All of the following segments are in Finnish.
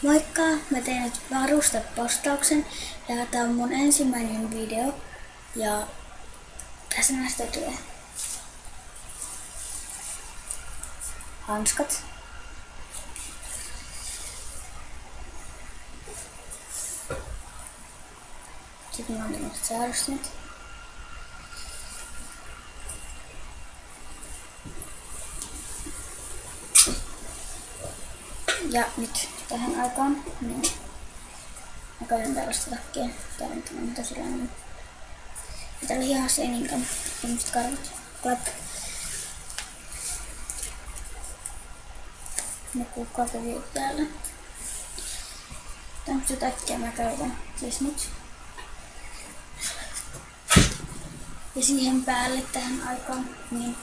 Moikka! Mä tein nyt varustepostauksen ja tää on mun ensimmäinen video ja tässä näistä tulee hanskat. Sitten on tämmöset säädösnet. Ja nyt tähän aikaan niin mä käytän tällaista takkia. Tää on tosi lämmin. Ja täällä hihassa ei niinkään tämmöset karvat. Klap. Ne kuukkaa viut täällä. Tämmöstä takkia mä käytän siis nyt. Ja siihen päälle tähän aikaan niin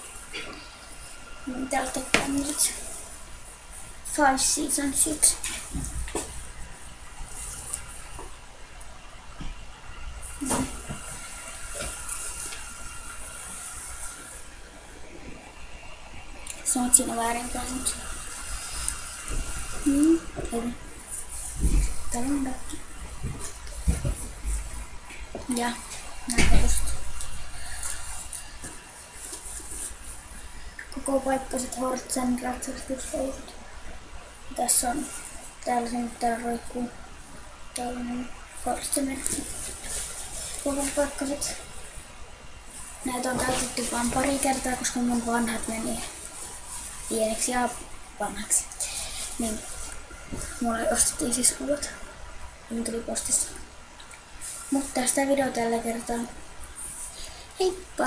täältä tämmöset 5 Seasons shit. Se on siinä väärinpäin nyt. Hei. Täällä on takki. Ja näitä just. Koko paikkaset Hortsen ratsastushousut. Tässä on, täällä roikkuu tällainen Hortsen-merkki. Koko paikkaset. Näitä on käytetty vaan pari kertaa, koska mun vanhat meni pieneksi ja vanhaksi. Niin mulle ostettiin siis uudet. Ja ne tuli postissa. Mutta tästä video tällä kertaa. Heippa!